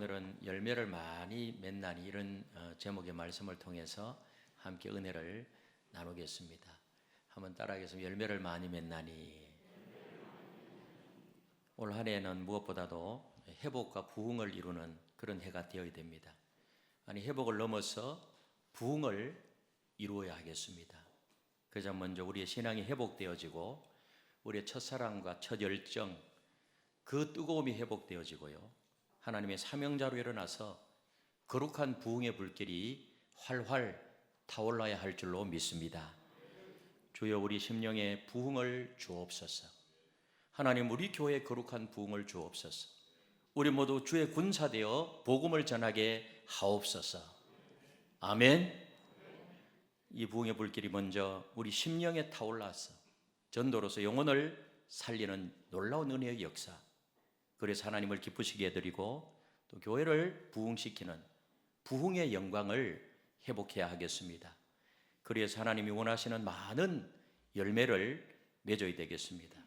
오늘은 열매를 많이 맺나니 이런 제목의 말씀을 통해서 함께 은혜를 나누겠습니다. 한번 따라하겠습니다. 열매를 많이 맺나니. 올 한 해는 무엇보다도 회복과 부흥을 이루는 그런 해가 되어야 됩니다. 아니, 회복을 넘어서 부흥을 이루어야 하겠습니다. 그래서 먼저 우리의 신앙이 회복되어지고 우리의 첫사랑과 첫 열정, 그 뜨거움이 회복되어지고요, 하나님의 사명자로 일어나서 거룩한 부흥의 불길이 활활 타올라야 할 줄로 믿습니다. 주여, 우리 심령에 부흥을 주옵소서. 하나님, 우리 교회에 거룩한 부흥을 주옵소서. 우리 모두 주의 군사되어 복음을 전하게 하옵소서. 아멘. 이 부흥의 불길이 먼저 우리 심령에 타올라서 전도로서 영혼을 살리는 놀라운 은혜의 역사, 그래서 하나님을 기쁘시게 해드리고 또 교회를 부흥시키는 부흥의 영광을 회복해야 하겠습니다. 그래서 하나님이 원하시는 많은 열매를 맺어야 되겠습니다.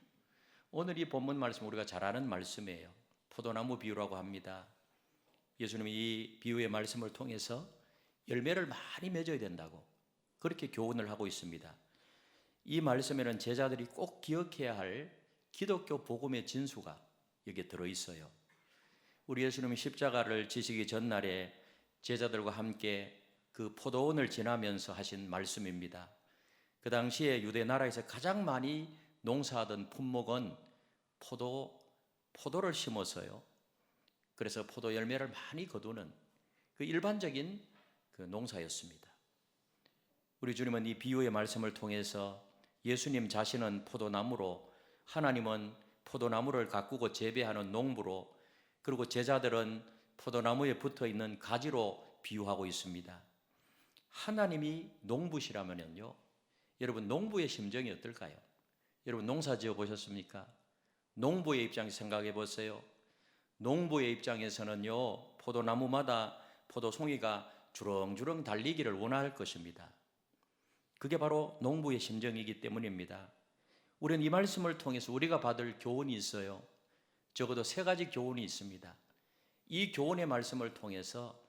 오늘 이 본문 말씀 우리가 잘 아는 말씀이에요. 포도나무 비유라고 합니다. 예수님이 이 비유의 말씀을 통해서 열매를 많이 맺어야 된다고 그렇게 교훈을 하고 있습니다. 이 말씀에는 제자들이 꼭 기억해야 할 기독교 복음의 진수가 여기에 들어있어요. 우리 예수님이 십자가를 지시기 전날에 제자들과 함께 그 포도원을 지나면서 하신 말씀입니다. 그 당시에 유대 나라에서 가장 많이 농사하던 품목은 포도를 심어서요, 그래서 포도 열매를 많이 거두는 그 일반적인 그 농사였습니다. 우리 주님은 이 비유의 말씀을 통해서 예수님 자신은 포도나무로, 하나님은 포도나무를 가꾸고 재배하는 농부로, 그리고 제자들은 포도나무에 붙어있는 가지로 비유하고 있습니다. 하나님이 농부시라면요, 여러분 농부의 심정이 어떨까요? 여러분 농사 지어 보셨습니까? 농부의 입장에서 생각해 보세요. 농부의 입장에서는요, 포도나무마다 포도송이가 주렁주렁 달리기를 원할 것입니다. 그게 바로 농부의 심정이기 때문입니다. 우리는 이 말씀을 통해서 우리가 받을 교훈이 있어요. 적어도 3가지 교훈이 있습니다. 이 교훈의 말씀을 통해서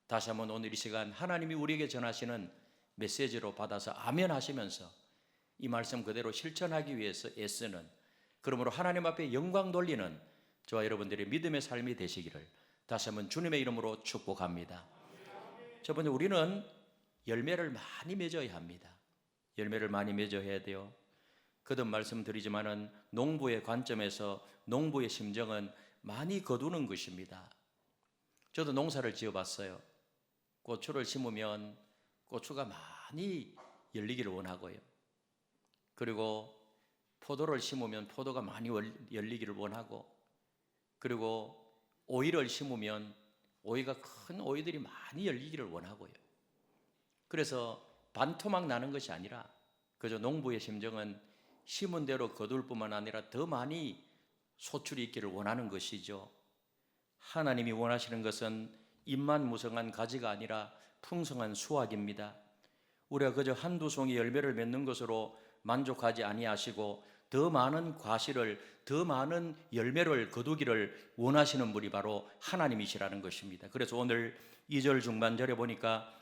다시 한번 오늘 이 시간 하나님이 우리에게 전하시는 메시지로 받아서 아멘 하시면서 이 말씀 그대로 실천하기 위해서 애쓰는, 그러므로 하나님 앞에 영광 돌리는 저와 여러분들의 믿음의 삶이 되시기를 다시 한번 주님의 이름으로 축복합니다. 첫 번째, 우리는 열매를 많이 맺어야 합니다. 열매를 많이 맺어야 돼요. 거듭 말씀드리지만은 농부의 관점에서 농부의 심정은 많이 거두는 것입니다. 저도 농사를 지어봤어요. 고추를 심으면 고추가 많이 열리기를 원하고요, 그리고 포도를 심으면 포도가 많이 열리기를 원하고, 그리고 오이를 심으면 오이가 큰 오이들이 많이 열리기를 원하고요. 그래서 반토막 나는 것이 아니라 그저 농부의 심정은 심은 대로 거둘 뿐만 아니라 더 많이 소출이 있기를 원하는 것이죠. 하나님이 원하시는 것은 잎만 무성한 가지가 아니라 풍성한 수확입니다. 우리가 그저 한두 송이 열매를 맺는 것으로 만족하지 아니하시고 더 많은 과실을, 더 많은 열매를 거두기를 원하시는 분이 바로 하나님이시라는 것입니다. 그래서 오늘 2절 중반절에 보니까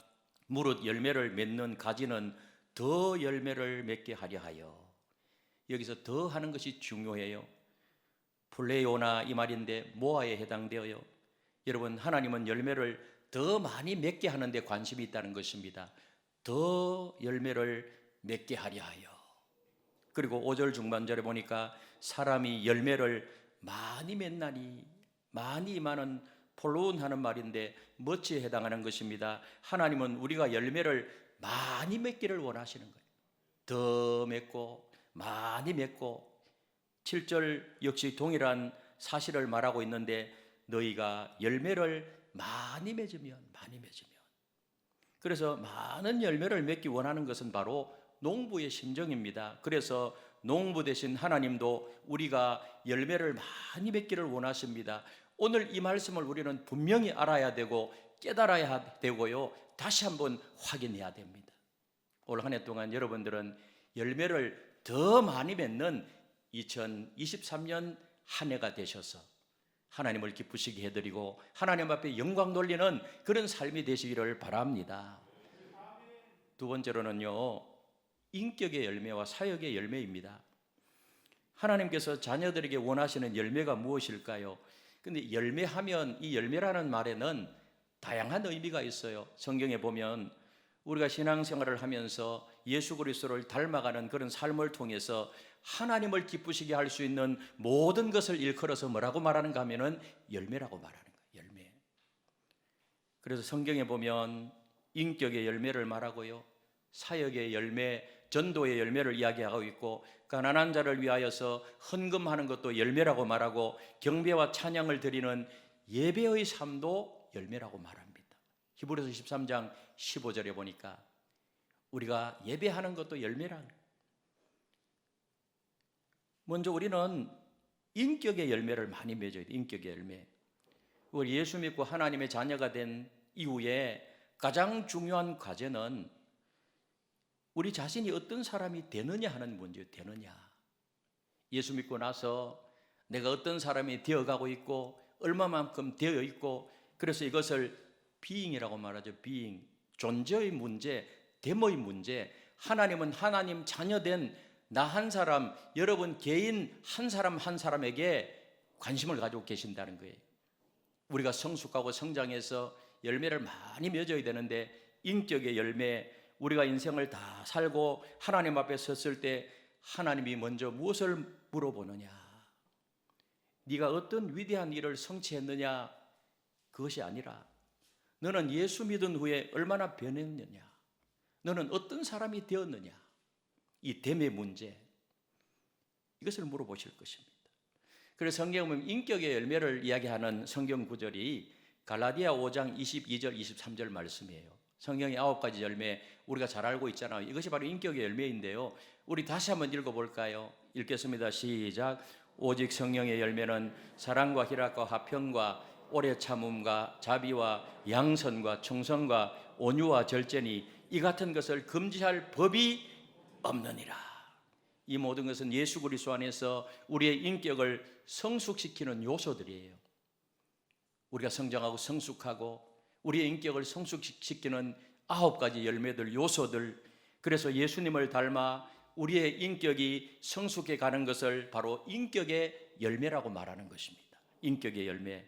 무릇 열매를 맺는 가지는 더 열매를 맺게 하려 하여, 여기서 더 하는 것이 중요해요. 플레오나 이 말인데 모아에 해당되어요. 여러분, 하나님은 열매를 더 많이 맺게 하는 데 관심이 있다는 것입니다. 더 열매를 맺게 하려 하여. 그리고 5절 중반절에 보니까 사람이 열매를 많이 맺나니, 많이 임하는 폴로운 하는 말인데 멋지에 해당하는 것입니다. 하나님은 우리가 열매를 많이 맺기를 원하시는 거예요. 더 맺고 많이 맺고, 7절 역시 동일한 사실을 말하고 있는데 너희가 열매를 많이 맺으면, 그래서 많은 열매를 맺기 원하는 것은 바로 농부의 심정입니다. 그래서 농부 되신 하나님도 우리가 열매를 많이 맺기를 원하십니다. 오늘 이 말씀을 우리는 분명히 알아야 되고 깨달아야 되고요, 다시 한번 확인해야 됩니다. 올 한 해 동안 여러분들은 열매를 더 많이 맺는 2023년 한 해가 되셔서 하나님을 기쁘시게 해드리고 하나님 앞에 영광 돌리는 그런 삶이 되시기를 바랍니다. 두 번째로는요, 인격의 열매와 사역의 열매입니다. 하나님께서 자녀들에게 원하시는 열매가 무엇일까요? 근데 열매하면 이 열매라는 말에는 다양한 의미가 있어요. 성경에 보면 우리가 신앙생활을 하면서 예수 그리스도를 닮아가는 그런 삶을 통해서 하나님을 기쁘시게 할 수 있는 모든 것을 일컬어서 뭐라고 말하는가 하면은 열매라고 말하는 거예요. 열매. 그래서 성경에 보면 인격의 열매를 말하고요, 사역의 열매, 전도의 열매를 이야기하고 있고, 가난한 자를 위하여서 헌금하는 것도 열매라고 말하고, 경배와 찬양을 드리는 예배의 삶도 열매라고 말합니다. 히브리서 13장 15절에 보니까 우리가 예배하는 것도 열매라. 먼저 우리는 인격의 열매를 많이 맺어야 돼. 인격의 열매. 우리 예수 믿고 하나님의 자녀가 된 이후에 가장 중요한 과제는 우리 자신이 어떤 사람이 되느냐 하는 문제예요. 되느냐. 예수 믿고 나서 내가 어떤 사람이 되어가고 있고 얼마만큼 되어 있고, 그래서 이것을 being이라고 말하죠. being. 존재의 문제, 됨의 문제. 하나님은 하나님 자녀된 나 한 사람, 여러분 개인 한 사람 한 사람에게 관심을 가지고 계신다는 거예요. 우리가 성숙하고 성장해서 열매를 많이 맺어야 되는데, 인격의 열매, 우리가 인생을 다 살고 하나님 앞에 섰을 때 하나님이 먼저 무엇을 물어보느냐? 네가 어떤 위대한 일을 성취했느냐? 그것이 아니라 너는 예수 믿은 후에 얼마나 변했느냐? 너는 어떤 사람이 되었느냐? 이 됨의 문제, 이것을 물어보실 것입니다. 그래서 성경에 보면 인격의 열매를 이야기하는 성경 구절이 갈라디아 5장 22절 23절 말씀이에요. 성경의 9가지 열매 우리가 잘 알고 있잖아요. 이것이 바로 인격의 열매인데요, 우리 다시 한번 읽어볼까요? 읽겠습니다. 시작. 오직 성령의 열매는 사랑과 희락과 화평과 오래 참음과 자비와 양선과 충성과 온유와 절제니 이 같은 것을 금지할 법이 없느니라. 이 모든 것은 예수 그리스도 안에서 우리의 인격을 성숙시키는 요소들이에요. 우리가 성장하고 성숙하고 우리의 인격을 성숙시키는 9가지 열매들, 요소들. 그래서 예수님을 닮아 우리의 인격이 성숙해 가는 것을 바로 인격의 열매라고 말하는 것입니다. 인격의 열매.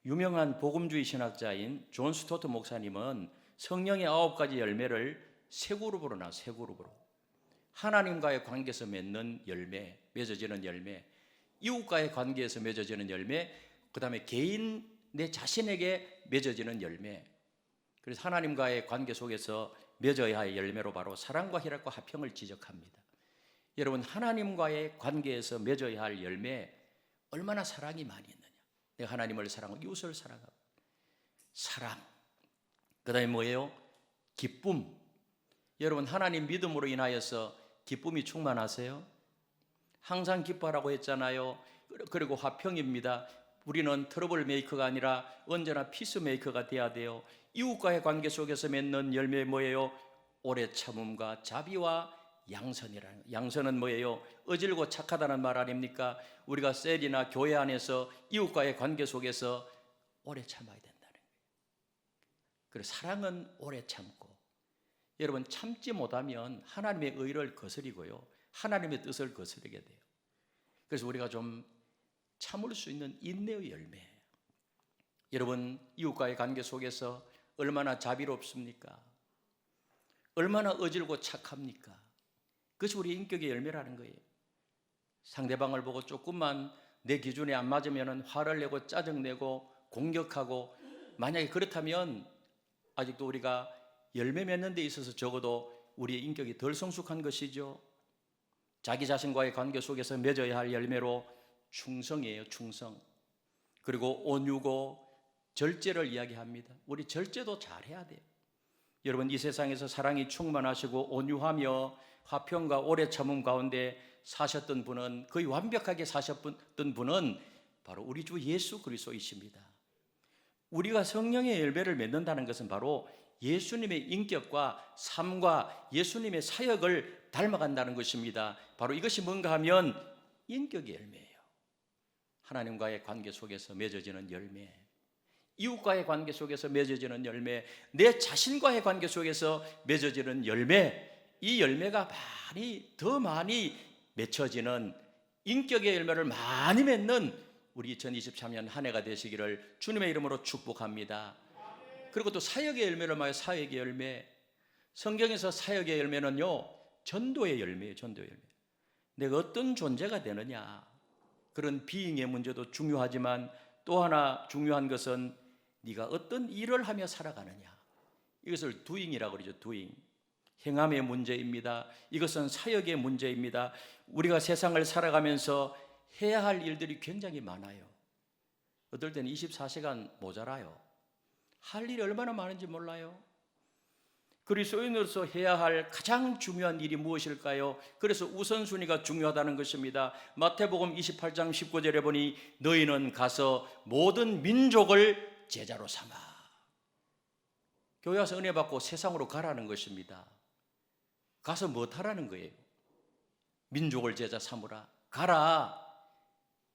유명한 복음주의 신학자인 존 스토트 목사님은 성령의 9가지 열매를 세 그룹으로 나눠, 세 그룹으로. 하나님과의 관계에서 맺는 열매, 맺어지는 열매, 이웃과의 관계에서 맺어지는 열매, 그 다음에 개인 내 자신에게 맺어지는 열매. 그래서 하나님과의 관계 속에서 맺어야 할 열매로 바로 사랑과 희락과 화평을 지적합니다. 여러분, 하나님과의 관계에서 맺어야 할 열매, 얼마나 사랑이 많이 있느냐. 내가 하나님을 사랑하고 이웃을 사랑하고. 사랑. 그 다음에 뭐예요? 기쁨. 여러분, 하나님 믿음으로 인하여서 기쁨이 충만하세요? 항상 기뻐하라고 했잖아요. 그리고 화평입니다. 우리는 트러블 메이커가 아니라 언제나 피스 메이커가 돼야 돼요. 이웃과의 관계 속에서 맺는 열매 뭐예요? 오래 참음과 자비와 양선이라는 거예요. 양선은 뭐예요? 어질고 착하다는 말 아닙니까? 우리가 셀이나 교회 안에서 이웃과의 관계 속에서 오래 참아야 된다는 거예요. 그래서 사랑은 오래 참고, 여러분 참지 못하면 하나님의 의를 거스리고요, 하나님의 뜻을 거스르게 돼요. 그래서 우리가 좀 참을 수 있는 인내의 열매. 여러분, 이웃과의 관계 속에서 얼마나 자비롭습니까? 얼마나 어질고 착합니까? 그것이 우리 인격의 열매라는 거예요. 상대방을 보고 조금만 내 기준에 안 맞으면 화를 내고 짜증내고 공격하고, 만약에 그렇다면 아직도 우리가 열매 맺는 데 있어서 적어도 우리의 인격이 덜 성숙한 것이죠. 자기 자신과의 관계 속에서 맺어야 할 열매로 충성이에요. 충성. 그리고 온유고 절제를 이야기합니다. 우리 절제도 잘해야 돼요. 여러분, 이 세상에서 사랑이 충만하시고 온유하며 화평과 오래 참음 가운데 사셨던 분은, 거의 완벽하게 사셨던 분은 바로 우리 주 예수 그리스도이십니다. 우리가 성령의 열매를 맺는다는 것은 바로 예수님의 인격과 삶과 예수님의 사역을 닮아간다는 것입니다. 바로 이것이 뭔가 하면 인격의 열매예요. 하나님과의 관계 속에서 맺어지는 열매, 이웃과의 관계 속에서 맺어지는 열매, 내 자신과의 관계 속에서 맺어지는 열매, 이 열매가 더 많이 맺혀지는 인격의 열매를 많이 맺는 우리 2023년 한 해가 되시기를 주님의 이름으로 축복합니다. 그리고 또 사역의 열매를 말해 사역의 열매, 성경에서 사역의 열매는요, 전도의 열매예요. 전도의 열매. 내가 어떤 존재가 되느냐, 그런 비잉의 문제도 중요하지만 또 하나 중요한 것은 네가 어떤 일을 하며 살아가느냐, 이것을 doing이라고 그러죠. doing, 행함의 문제입니다. 이것은 사역의 문제입니다. 우리가 세상을 살아가면서 해야 할 일들이 굉장히 많아요. 어떨 때는 24시간 모자라요. 할 일이 얼마나 많은지 몰라요. 그리스도인으로서 해야 할 가장 중요한 일이 무엇일까요? 그래서 우선순위가 중요하다는 것입니다. 마태복음 28장 19절에 보니 너희는 가서 모든 민족을 제자로 삼아. 교회 와서 은혜 받고 세상으로 가라는 것입니다. 가서 뭐 하라는 거예요? 민족을 제자 삼으라. 가라.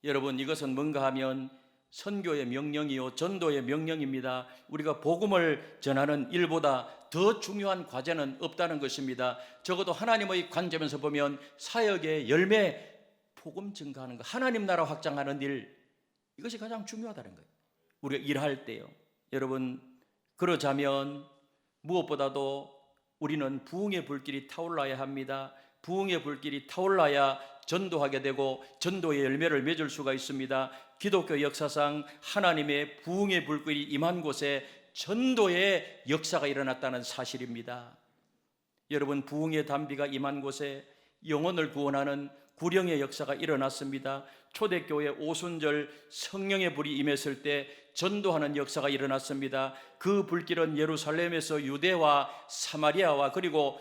여러분, 이것은 뭔가 하면 선교의 명령이요, 전도의 명령입니다. 우리가 복음을 전하는 일보다 더 중요한 과제는 없다는 것입니다. 적어도 하나님의 관점에서 보면 사역의 열매, 복음 증가하는 것, 하나님 나라 확장하는 일, 이것이 가장 중요하다는 거예요. 우리가 일할 때요. 여러분, 그러자면 무엇보다도 우리는 부흥의 불길이 타올라야 합니다. 부흥의 불길이 타올라야 전도하게 되고 전도의 열매를 맺을 수가 있습니다. 기독교 역사상 하나님의 부흥의 불길이 임한 곳에 전도의 역사가 일어났다는 사실입니다. 여러분, 부흥의 단비가 임한 곳에 영혼을 구원하는 구령의 역사가 일어났습니다. 초대교회 오순절 성령의 불이 임했을 때 전도하는 역사가 일어났습니다. 그 불길은 예루살렘에서 유대와 사마리아와 그리고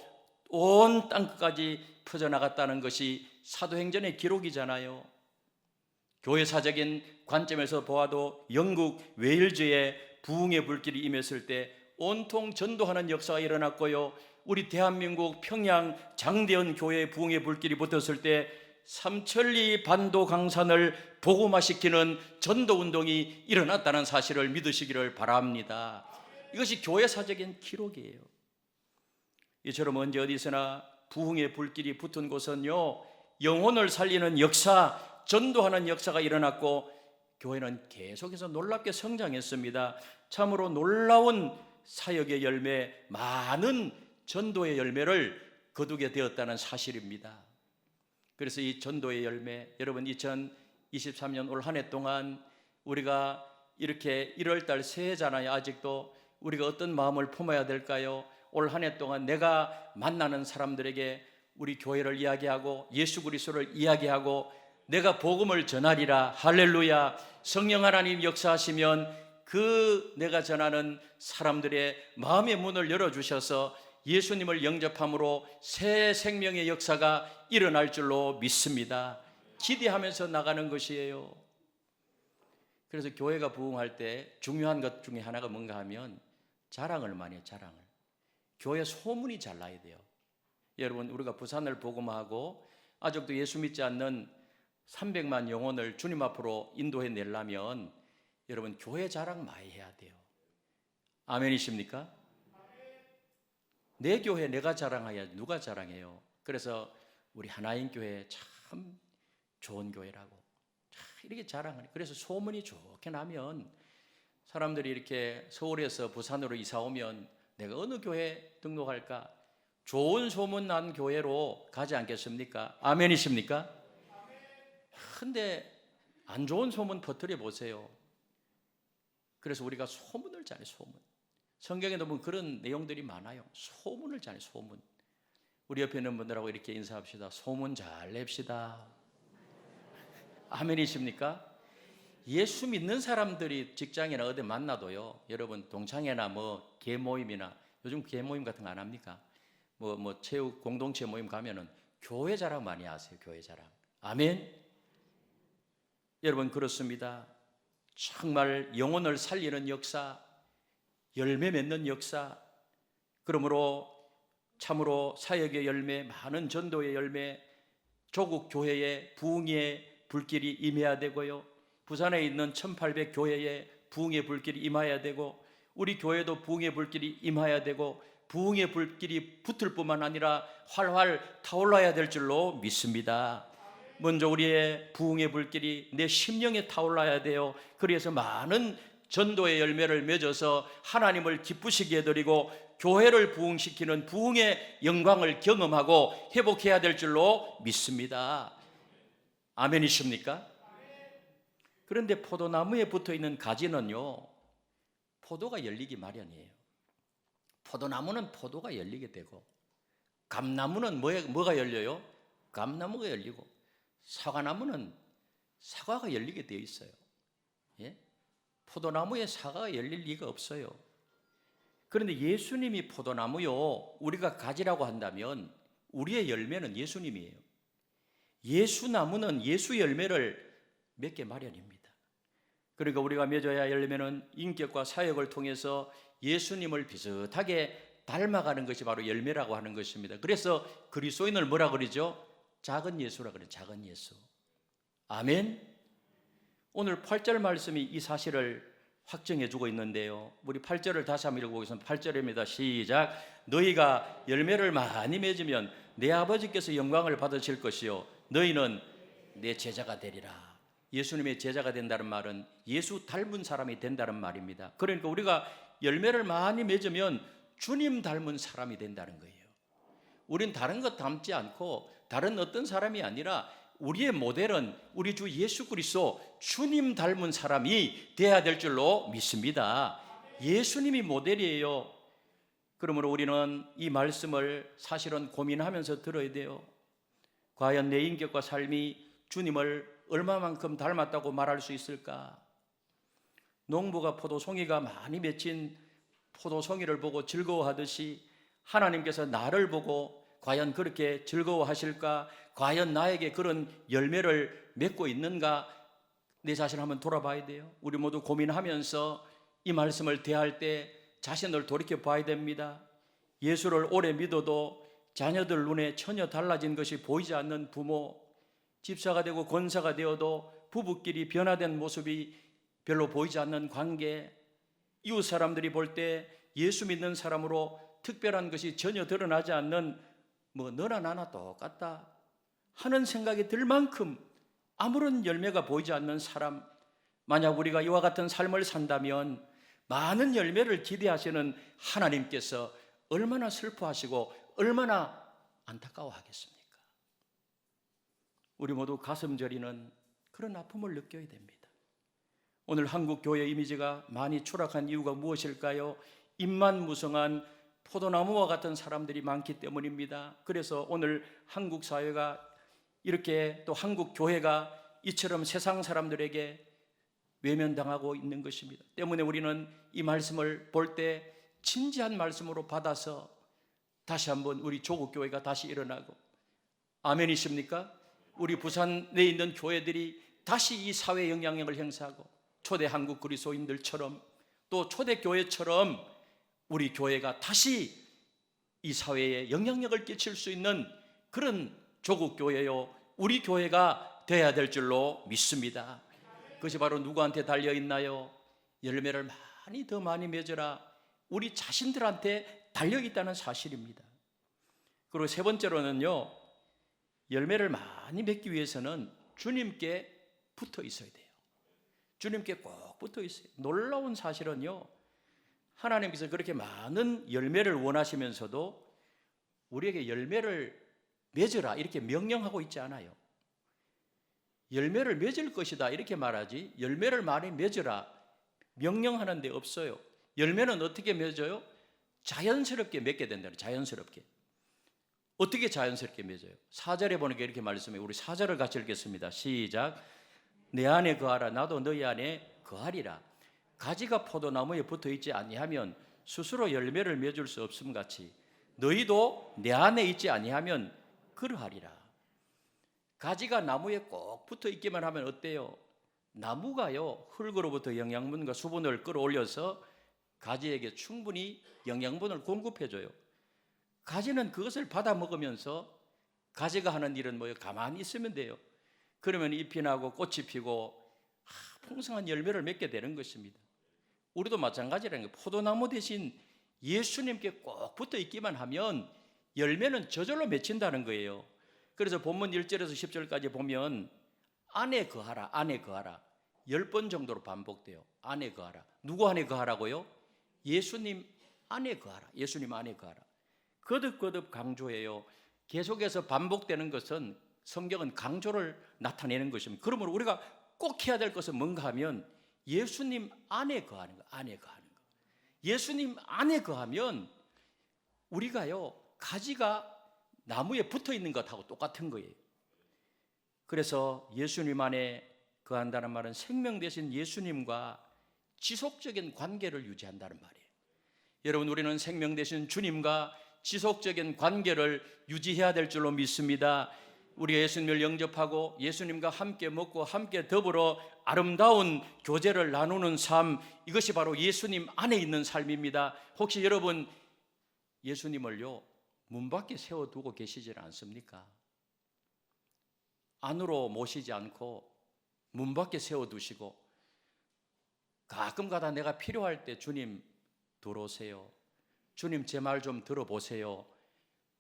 온 땅끝까지 퍼져나갔다는 것이 사도행전의 기록이잖아요. 교회사적인 관점에서 보아도 영국 웨일즈에 부흥의 불길이 임했을 때 온통 전도하는 역사가 일어났고요, 우리 대한민국 평양 장대현 교회에 부흥의 불길이 붙었을 때 삼천리 반도 강산을 복음화시키는 전도운동이 일어났다는 사실을 믿으시기를 바랍니다. 이것이 교회사적인 기록이에요. 이처럼 언제 어디서나 부흥의 불길이 붙은 곳은요, 영혼을 살리는 역사, 전도하는 역사가 일어났고 교회는 계속해서 놀랍게 성장했습니다. 참으로 놀라운 사역의 열매, 많은 전도의 열매를 거두게 되었다는 사실입니다. 그래서 이 전도의 열매, 여러분 2023년 올 한 해 동안 우리가 이렇게 1월달 새해잖아요. 아직도 우리가 어떤 마음을 품어야 될까요? 올 한 해 동안 내가 만나는 사람들에게 우리 교회를 이야기하고 예수 그리스도를 이야기하고 내가 복음을 전하리라. 할렐루야. 성령 하나님 역사하시면 그 내가 전하는 사람들의 마음의 문을 열어주셔서 예수님을 영접함으로 새 생명의 역사가 일어날 줄로 믿습니다. 기대하면서 나가는 것이에요. 그래서 교회가 부흥할 때 중요한 것 중에 하나가 뭔가 하면 자랑을 많이 해요. 자랑을. 교회 소문이 잘 나야 돼요. 여러분, 우리가 부산을 복음하고 아직도 예수 믿지 않는 300만 영혼을 주님 앞으로 인도해 내려면 여러분 교회 자랑 많이 해야 돼요. 아멘이십니까? 내 교회 내가 자랑해야 누가 자랑해요? 그래서 우리 하나인 교회 참 좋은 교회라고 이렇게 자랑하네. 그래서 소문이 좋게 나면 사람들이 이렇게 서울에서 부산으로 이사 오면 내가 어느 교회 등록할까? 좋은 소문 난 교회로 가지 않겠습니까? 아멘이십니까? 근데 안 좋은 소문 퍼뜨려 보세요. 그래서 우리가 소문을 잘해. 소문. 성경에도 보면 그런 내용들이 많아요. 소문을 잘해. 소문. 우리 옆에 있는 분들하고 이렇게 인사합시다. 소문 잘 냅시다. 아멘이십니까? 예수 믿는 사람들이 직장이나 어디 만나도요, 여러분 동창회나 뭐 계모임이나 요즘 계모임 같은 거 안 합니까? 뭐 체육 공동체 모임 가면은 교회 자랑 많이 하세요. 교회 자랑. 아멘. 여러분 그렇습니다. 정말 영혼을 살리는 역사, 열매 맺는 역사, 그러므로 참으로 사역의 열매, 많은 전도의 열매, 조국 교회의 부흥의 불길이 임해야 되고요, 부산에 있는 1800 교회에 부흥의 불길이 임해야 되고, 우리 교회도 부흥의 불길이 임해야 되고, 부흥의 불길이 붙을 뿐만 아니라 활활 타올라야 될 줄로 믿습니다. 먼저 우리의 부흥의 불길이 내 심령에 타올라야 돼요. 그래서 많은 전도의 열매를 맺어서 하나님을 기쁘시게 해드리고 교회를 부흥시키는 부흥의 영광을 경험하고 회복해야 될 줄로 믿습니다. 아멘이십니까? 그런데 포도나무에 붙어있는 가지는요, 포도가 열리기 마련이에요. 포도나무는 포도가 열리게 되고, 감나무는 뭐가 열려요? 감나무가 열리고, 사과나무는 사과가 열리게 되어 있어요. 예? 포도나무에 사과가 열릴 리가 없어요. 그런데 예수님이 포도나무요, 우리가 가지라고 한다면 우리의 열매는 예수님이에요. 예수나무는 예수 열매를 맺게 마련입니다. 그러니까 우리가 맺어야 할 열매는 인격과 사역을 통해서 예수님을 비슷하게 닮아가는 것이 바로 열매라고 하는 것입니다. 그래서 그리스도인을 뭐라 그러죠? 작은 예수라 그래요. 작은 예수. 아멘. 오늘 8절 말씀이 이 사실을 확정해 주고 있는데요, 우리 8절을 다시 한번 읽어보겠습니다. 8절입니다. 시작. 너희가 열매를 많이 맺으면 내 아버지께서 영광을 받으실 것이요 너희는 내 제자가 되리라. 예수님의 제자가 된다는 말은 예수 닮은 사람이 된다는 말입니다. 그러니까 우리가 열매를 많이 맺으면 주님 닮은 사람이 된다는 거예요. 우린 다른 것 닮지 않고 다른 어떤 사람이 아니라 우리의 모델은 우리 주 예수 그리스도 주님 닮은 사람이 돼야 될 줄로 믿습니다. 예수님이 모델이에요. 그러므로 우리는 이 말씀을 사실은 고민하면서 들어야 돼요. 과연 내 인격과 삶이 주님을 얼마만큼 닮았다고 말할 수 있을까? 농부가 포도송이가 많이 맺힌 포도송이를 보고 즐거워하듯이 하나님께서 나를 보고 과연 그렇게 즐거워하실까? 과연 나에게 그런 열매를 맺고 있는가? 내 자신을 한번 돌아봐야 돼요. 우리 모두 고민하면서 이 말씀을 대할 때 자신을 돌이켜 봐야 됩니다. 예수를 오래 믿어도 자녀들 눈에 전혀 달라진 것이 보이지 않는 부모, 집사가 되고 권사가 되어도 부부끼리 변화된 모습이 별로 보이지 않는 관계, 이웃 사람들이 볼 때 예수 믿는 사람으로 특별한 것이 전혀 드러나지 않는 너나 나나 똑같다 하는 생각이 들 만큼 아무런 열매가 보이지 않는 사람, 만약 우리가 이와 같은 삶을 산다면 많은 열매를 기대하시는 하나님께서 얼마나 슬퍼하시고 얼마나 안타까워하겠습니까? 우리 모두 가슴 저리는 그런 아픔을 느껴야 됩니다. 오늘 한국 교회 이미지가 많이 추락한 이유가 무엇일까요? 입만 무성한 포도나무와 같은 사람들이 많기 때문입니다. 그래서 오늘 한국 사회가 이렇게, 또 한국 교회가 이처럼 세상 사람들에게 외면당하고 있는 것입니다. 때문에 우리는 이 말씀을 볼 때 진지한 말씀으로 받아서 다시 한번 우리 조국 교회가 다시 일어나고, 아멘이십니까? 우리 부산에 있는 교회들이 다시 이 사회 영향력을 행사하고 초대 한국 그리스도인들처럼 또 초대 교회처럼 우리 교회가 다시 이 사회에 영향력을 끼칠 수 있는 그런 조국 교회요, 우리 교회가 되어야 될 줄로 믿습니다. 그것이 바로 누구한테 달려 있나요? 열매를 더 많이 맺어라. 우리 자신들한테 달려 있다는 사실입니다. 그리고 세 번째로는요, 열매를 많이 맺기 위해서는 주님께 붙어 있어야 돼요. 주님께 꼭 붙어 있어요. 놀라운 사실은요, 하나님께서 그렇게 많은 열매를 원하시면서도 우리에게 열매를 맺으라 이렇게 명령하고 있지 않아요. 열매를 맺을 것이다 이렇게 말하지, 열매를 많이 맺으라 명령하는 데 없어요. 열매는 어떻게 맺어요? 자연스럽게 맺게 된다는, 자연스럽게. 어떻게 자연스럽게 맺어요? 4절에 보니까 이렇게 말씀해요. 우리 4절을 같이 읽겠습니다. 시작. 내 안에 거하라 나도 너희 안에 거하리라. 가지가 포도나무에 붙어있지 아니하면 스스로 열매를 맺을 수 없음 같이 너희도 내 안에 있지 아니하면 그러하리라. 가지가 나무에 꼭 붙어있기만 하면 어때요? 나무가요, 흙으로부터 영양분과 수분을 끌어올려서 가지에게 충분히 영양분을 공급해줘요. 가지는 그것을 받아 먹으면서 가지가 하는 일은 뭐예요? 가만히 있으면 돼요. 그러면 잎이 나고 꽃이 피고 풍성한 열매를 맺게 되는 것입니다. 우리도 마찬가지라는 거예요. 포도나무 대신 예수님께 꼭 붙어 있기만 하면 열매는 저절로 맺힌다는 거예요. 그래서 본문 1절에서 10절까지 보면 안에 거하라, 안에 거하라 10번 정도로 반복돼요. 안에 거하라. 누구 안에 거하라고요? 예수님 안에 거하라. 예수님 안에 거하라. 거듭거듭 강조해요. 계속해서 반복되는 것은 성경은 강조를 나타내는 것입니다. 그러므로 우리가 꼭 해야 될 것은 뭔가 하면 예수님 안에 거하는 거, 안에 거하는 거. 예수님 안에 거하면 우리가요, 가지가 나무에 붙어 있는 것하고 똑같은 거예요. 그래서 예수님 안에 거한다는 말은 생명 되신 예수님과 지속적인 관계를 유지한다는 말이에요. 여러분, 우리는 생명 되신 주님과 지속적인 관계를 유지해야 될 줄로 믿습니다. 우리 예수님을 영접하고 예수님과 함께 먹고 함께 더불어 아름다운 교제를 나누는 삶, 이것이 바로 예수님 안에 있는 삶입니다. 혹시 여러분 예수님을요 문 밖에 세워두고 계시질 않습니까? 안으로 모시지 않고 문 밖에 세워두시고 가끔가다 내가 필요할 때 주님 들어오세요. 주님 제 말 좀 들어보세요.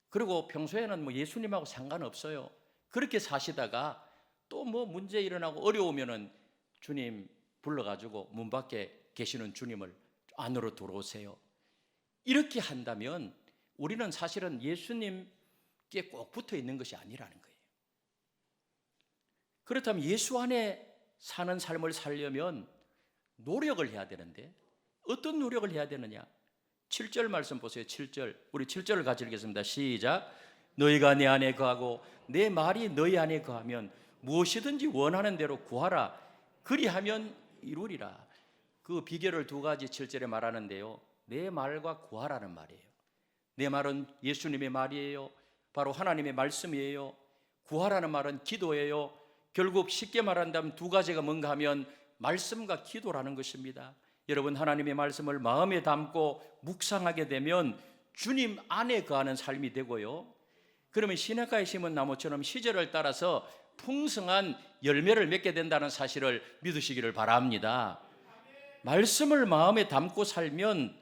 그리고 평소에는 뭐 예수님하고 상관없어요. 그렇게 사시다가 또 뭐 문제 일어나고 어려우면은 주님 불러가지고 문 밖에 계시는 주님을 안으로 들어오세요. 이렇게 한다면 우리는 사실은 예수님께 꼭 붙어 있는 것이 아니라는 거예요. 그렇다면 예수 안에 사는 삶을 살려면 노력을 해야 되는데 어떤 노력을 해야 되느냐? 7절 말씀 보세요. 7절. 우리 7절을 같이 읽겠습니다. 시작. 너희가 내 안에 거하고 내 말이 너희 안에 거하면 무엇이든지 원하는 대로 구하라. 그리하면 이루리라. 그 비결을 두 가지 7절에 말하는데요. 내 말과 구하라는 말이에요. 내 말은 예수님의 말이에요. 바로 하나님의 말씀이에요. 구하라는 말은 기도예요. 결국 쉽게 말한다면 두 가지가 뭔가 하면 말씀과 기도라는 것입니다. 여러분, 하나님의 말씀을 마음에 담고 묵상하게 되면 주님 안에 거하는 삶이 되고요. 그러면 시냇가에 심은 나무처럼 시절을 따라서 풍성한 열매를 맺게 된다는 사실을 믿으시기를 바랍니다. 말씀을 마음에 담고 살면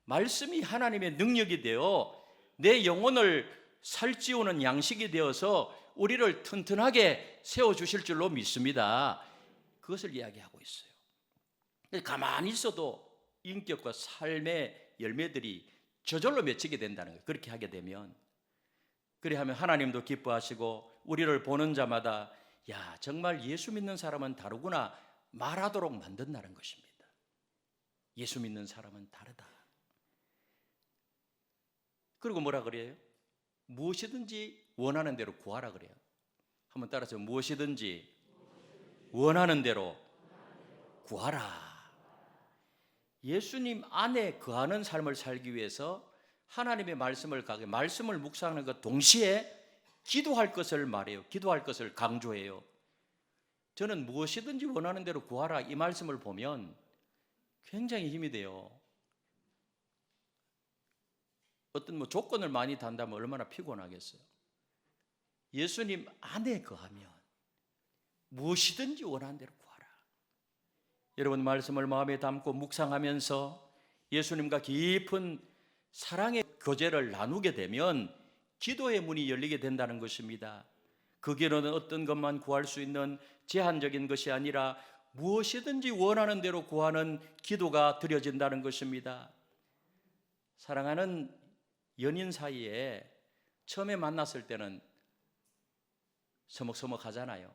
말씀이 하나님의 능력이 되어 내 영혼을 살찌우는 양식이 되어서 우리를 튼튼하게 세워주실 줄로 믿습니다. 그것을 이야기하고 있어요. 가만히 있어도 인격과 삶의 열매들이 저절로 맺히게 된다는 거예요. 그렇게 하게 되면. 그래하면 하나님도 기뻐하시고 우리를 보는 자마다 야, 정말 예수 믿는 사람은 다르구나 말하도록 만든다는 것입니다. 예수 믿는 사람은 다르다. 그리고 뭐라 그래요? 무엇이든지 원하는 대로 구하라 그래요. 한번 따라서 무엇이든지 원하는 대로 구하라. 예수님 안에 거하는 삶을 살기 위해서 하나님의 말씀을 가게 말씀을 묵상하는 것 동시에 기도할 것을 말해요. 기도할 것을 강조해요. 저는 무엇이든지 원하는 대로 구하라 이 말씀을 보면 굉장히 힘이 돼요. 어떤 뭐 조건을 많이 단다면 얼마나 피곤하겠어요. 예수님 안에 거하면 무엇이든지 원하는 대로 구하라. 여러분, 말씀을 마음에 담고 묵상하면서 예수님과 깊은 사랑의 교제를 나누게 되면 기도의 문이 열리게 된다는 것입니다. 그 길은 어떤 것만 구할 수 있는 제한적인 것이 아니라 무엇이든지 원하는 대로 구하는 기도가 드려진다는 것입니다. 사랑하는 연인 사이에 처음에 만났을 때는 서먹서먹 하잖아요.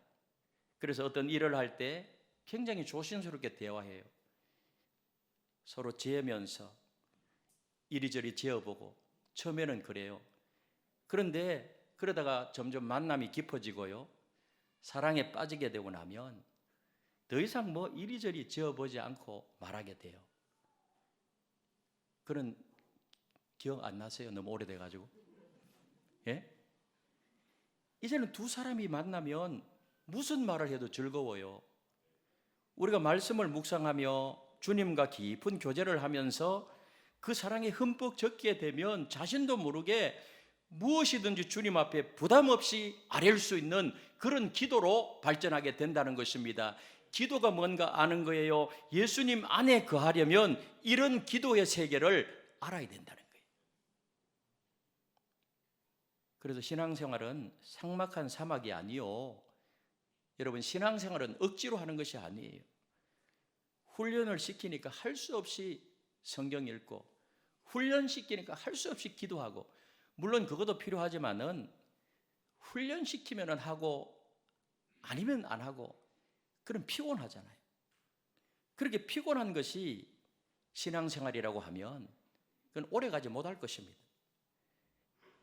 그래서 어떤 일을 할 때 굉장히 조심스럽게 대화해요. 서로 재면서 이리저리 재어보고 처음에는 그래요. 그런데 그러다가 점점 만남이 깊어지고요. 사랑에 빠지게 되고 나면 더 이상 뭐 이리저리 재어보지 않고 말하게 돼요. 그런 기억 안 나세요? 너무 오래돼가지고. 예? 이제는 두 사람이 만나면 무슨 말을 해도 즐거워요. 우리가 말씀을 묵상하며 주님과 깊은 교제를 하면서 그 사랑에 흠뻑 젖게 되면 자신도 모르게 무엇이든지 주님 앞에 부담 없이 아뢰일 수 있는 그런 기도로 발전하게 된다는 것입니다. 기도가 뭔가 아는 거예요. 예수님 안에 거하려면 이런 기도의 세계를 알아야 된다는 거예요. 그래서 신앙생활은 삭막한 사막이 아니요. 여러분, 신앙생활은 억지로 하는 것이 아니에요. 훈련을 시키니까 할 수 없이 성경 읽고, 훈련시키니까 할 수 없이 기도하고, 물론 그것도 필요하지만은 훈련시키면 하고 아니면 안 하고, 그럼 피곤하잖아요. 그렇게 피곤한 것이 신앙생활이라고 하면 그건 오래가지 못할 것입니다.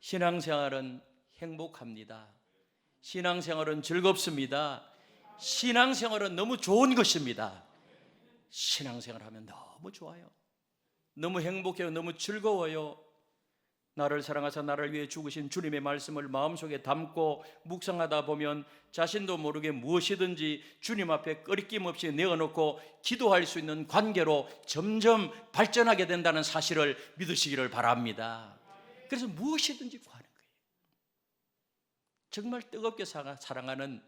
신앙생활은 행복합니다. 신앙생활은 즐겁습니다. 신앙생활은 너무 좋은 것입니다. 신앙생활하면 너무 좋아요. 너무 행복해요. 너무 즐거워요. 나를 사랑하사 나를 위해 죽으신 주님의 말씀을 마음속에 담고 묵상하다 보면 자신도 모르게 무엇이든지 주님 앞에 꺼리낌 없이 내어놓고 기도할 수 있는 관계로 점점 발전하게 된다는 사실을 믿으시기를 바랍니다. 그래서 무엇이든지 구하는 거예요. 정말 뜨겁게 사랑하는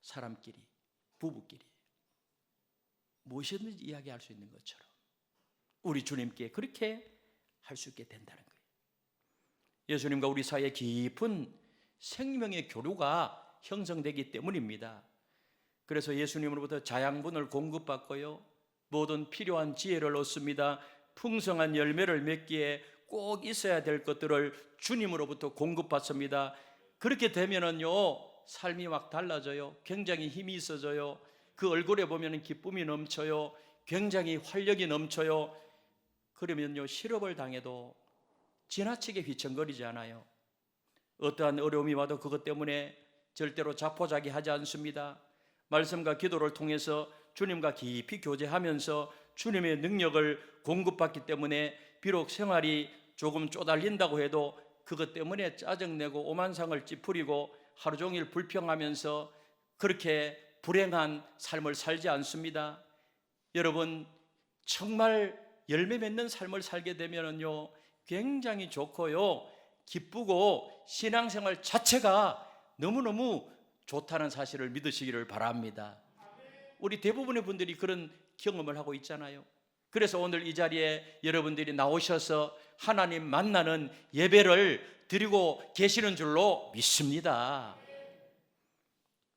사람끼리, 부부끼리 무엇이든지 이야기할 수 있는 것처럼 우리 주님께 그렇게 할 수 있게 된다는 거예요. 예수님과 우리 사이에 깊은 생명의 교류가 형성되기 때문입니다. 그래서 예수님으로부터 자양분을 공급받고요, 모든 필요한 지혜를 얻습니다. 풍성한 열매를 맺기에 꼭 있어야 될 것들을 주님으로부터 공급받습니다. 그렇게 되면은요, 삶이 막 달라져요. 굉장히 힘이 있어져요. 그 얼굴에 보면 기쁨이 넘쳐요. 굉장히 활력이 넘쳐요. 그러면요, 실업을 당해도 지나치게 휘청거리지 않아요. 어떠한 어려움이 와도 그것 때문에 절대로 자포자기하지 않습니다. 말씀과 기도를 통해서 주님과 깊이 교제하면서 주님의 능력을 공급받기 때문에 비록 생활이 조금 쪼달린다고 해도 그것 때문에 짜증내고 오만상을 찌푸리고 하루 종일 불평하면서 그렇게 불행한 삶을 살지 않습니다. 여러분, 정말 열매 맺는 삶을 살게 되면요, 굉장히 좋고요, 기쁘고 신앙생활 자체가 너무너무 좋다는 사실을 믿으시기를 바랍니다. 우리 대부분의 분들이 그런 경험을 하고 있잖아요. 그래서 오늘 이 자리에 여러분들이 나오셔서 하나님 만나는 예배를 드리고 계시는 줄로 믿습니다.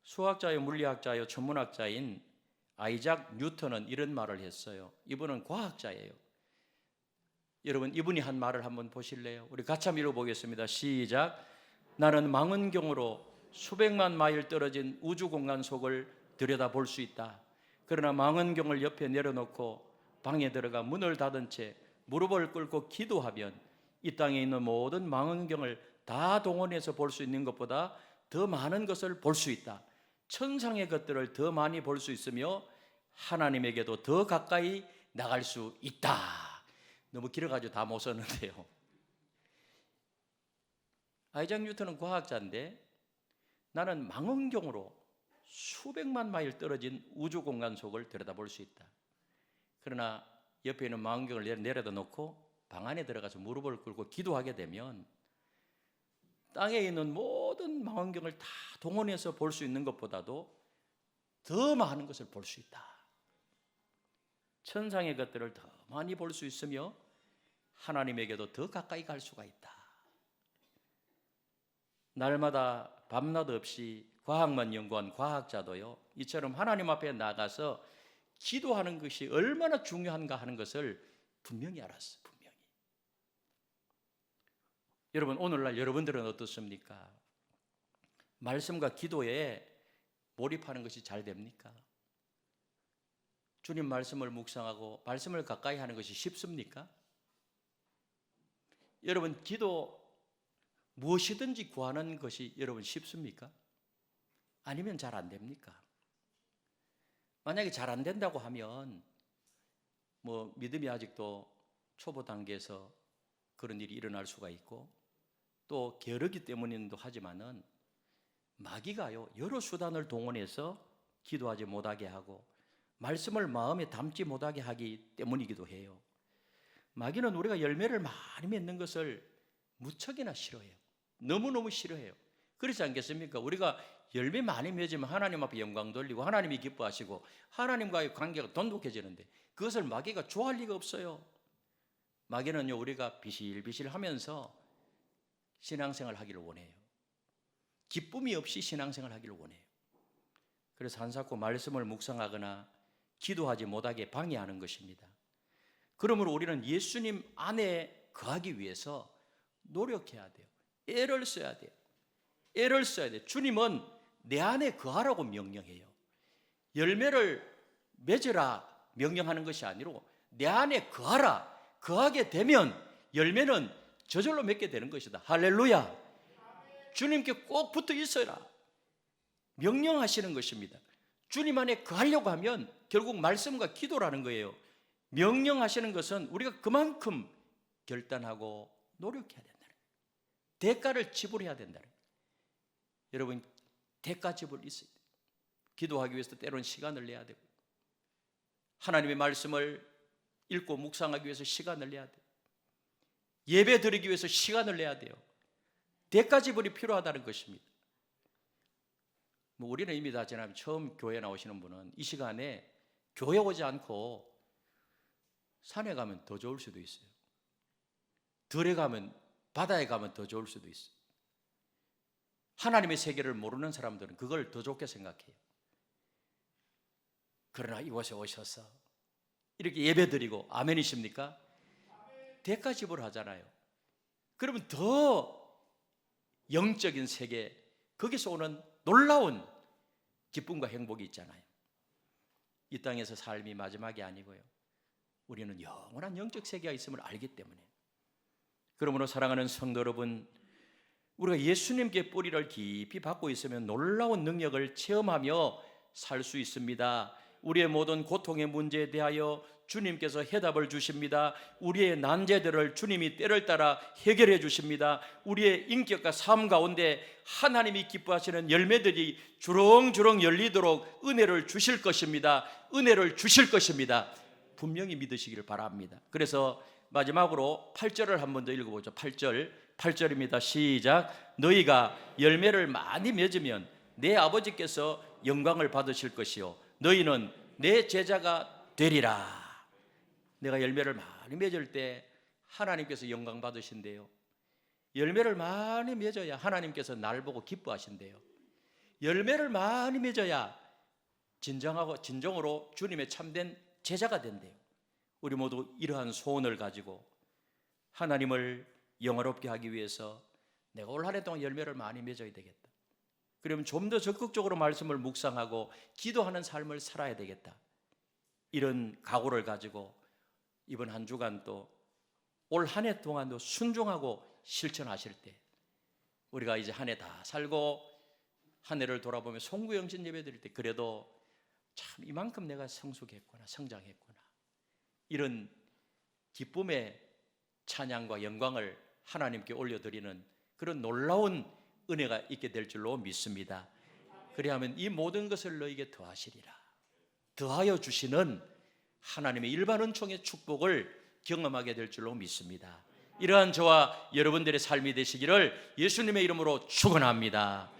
수학자요, 물리학자요, 천문학자인 아이작 뉴턴은 이런 말을 했어요. 이분은 과학자예요. 여러분, 이분이 한 말을 한번 보실래요? 우리 같이 한번 읽어보겠습니다. 시작. 나는 망원경으로 수백만 마일 떨어진 우주 공간 속을 들여다볼 수 있다. 그러나 망원경을 옆에 내려놓고 방에 들어가 문을 닫은 채 무릎을 꿇고 기도하면 이 땅에 있는 모든 망원경을 다 동원해서 볼 수 있는 것보다 더 많은 것을 볼 수 있다. 천상의 것들을 더 많이 볼 수 있으며 하나님에게도 더 가까이 나갈 수 있다. 너무 길어가지고 다 못 썼는데요. 아이작 뉴턴은 과학자인데 나는 망원경으로 수백만 마일 떨어진 우주 공간 속을 들여다볼 수 있다. 그러나 옆에 있는 망원경을 내려다 놓고 방 안에 들어가서 무릎을 꿇고 기도하게 되면 땅에 있는 모든 망원경을 다 동원해서 볼 수 있는 것보다도 더 많은 것을 볼 수 있다. 천상의 것들을 더 많이 볼 수 있으며 하나님에게도 더 가까이 갈 수가 있다. 날마다 밤낮 없이 과학만 연구한 과학자도요, 이처럼 하나님 앞에 나가서 기도하는 것이 얼마나 중요한가 하는 것을 분명히 알았어요. 분명히. 여러분, 오늘날 여러분들은 어떻습니까? 말씀과 기도에 몰입하는 것이 잘 됩니까? 주님 말씀을 묵상하고 말씀을 가까이 하는 것이 쉽습니까? 여러분, 기도 무엇이든지 구하는 것이 여러분 쉽습니까? 아니면 잘 안 됩니까? 만약에 잘 안 된다고 하면 믿음이 아직도 초보 단계에서 그런 일이 일어날 수가 있고 또 게으르기 때문이기도 하지만은 마귀가요, 여러 수단을 동원해서 기도하지 못하게 하고 말씀을 마음에 담지 못하게 하기 때문이기도 해요. 마귀는 우리가 열매를 많이 맺는 것을 무척이나 싫어해요. 너무너무 싫어해요. 그렇지 않겠습니까? 우리가 열매 많이 맺으면 하나님 앞에 영광 돌리고 하나님이 기뻐하시고 하나님과의 관계가 돈독해지는데 그것을 마귀가 좋아할 리가 없어요. 마귀는요, 우리가 비실비실 하면서 신앙생활 하기를 원해요. 기쁨이 없이 신앙생활 하기를 원해요. 그래서 한사코 말씀을 묵상하거나 기도하지 못하게 방해하는 것입니다. 그러므로 우리는 예수님 안에 거하기 위해서 노력해야 돼요. 애를 써야 돼요. 애를 써야 돼요. 주님은 내 안에 거하라고 명령해요. 열매를 맺으라 명령하는 것이 아니라 내 안에 거하라. 거하게 되면 열매는 저절로 맺게 되는 것이다. 할렐루야. 주님께 꼭 붙어 있어라 명령하시는 것입니다. 주님 안에 거하려고 하면 결국 말씀과 기도라는 거예요. 명령하시는 것은 우리가 그만큼 결단하고 노력해야 된다는 거예요. 대가를 지불해야 된다는 거예요. 여러분, 대가 지불이 있어요. 기도하기 위해서 때로는 시간을 내야 되고 하나님의 말씀을 읽고 묵상하기 위해서 시간을 내야 돼요. 예배 드리기 위해서 시간을 내야 돼요. 대가 지불이 필요하다는 것입니다. 우리는 이미 다 지나면 처음 교회 나오시는 분은 이 시간에 교회 오지 않고 산에 가면 더 좋을 수도 있어요. 들에 가면, 바다에 가면 더 좋을 수도 있어요. 하나님의 세계를 모르는 사람들은 그걸 더 좋게 생각해요. 그러나 이곳에 오셔서 이렇게 예배 드리고 아멘이십니까? 대가 지불하잖아요. 그러면 더 영적인 세계, 거기서 오는 놀라운 기쁨과 행복이 있잖아요. 이 땅에서 삶이 마지막이 아니고요, 우리는 영원한 영적 세계가 있음을 알기 때문에. 그러므로 사랑하는 성도 여러분, 우리가 예수님께 뿌리를 깊이 받고 있으면 놀라운 능력을 체험하며 살 수 있습니다. 우리의 모든 고통의 문제에 대하여 주님께서 해답을 주십니다. 우리의 난제들을 주님이 때를 따라 해결해 주십니다. 우리의 인격과 삶 가운데 하나님이 기뻐하시는 열매들이 주렁주렁 열리도록 은혜를 주실 것입니다. 은혜를 주실 것입니다. 분명히 믿으시기를 바랍니다. 그래서 마지막으로 8절을 한 번 더 읽어보죠. 8절입니다. 시작. 너희가 열매를 많이 맺으면 내 아버지께서 영광을 받으실 것이요 너희는 내 제자가 되리라. 내가 열매를 많이 맺을 때 하나님께서 영광 받으신대요. 열매를 많이 맺어야 하나님께서 날 보고 기뻐하신대요. 열매를 많이 맺어야 진정으로 주님의 참된 제자가 된대요. 우리 모두 이러한 소원을 가지고 하나님을 영화롭게 하기 위해서 내가 올 한 해 동안 열매를 많이 맺어야 되겠다. 그러면 좀 더 적극적으로 말씀을 묵상하고 기도하는 삶을 살아야 되겠다. 이런 각오를 가지고 이번 한 주간 또 올 한 해 동안도 순종하고 실천하실 때 우리가 이제 한 해 다 살고 한 해를 돌아보며 송구영신 예배 드릴 때 그래도 참 이만큼 내가 성숙했구나, 성장했구나, 이런 기쁨의 찬양과 영광을 하나님께 올려드리는 그런 놀라운 은혜가 있게 될 줄로 믿습니다. 그리하면 이 모든 것을 너에게 더하시리라. 더하여 주시는 하나님의 일반 은총의 축복을 경험하게 될 줄로 믿습니다. 이러한 저와 여러분들의 삶이 되시기를 예수님의 이름으로 축원합니다.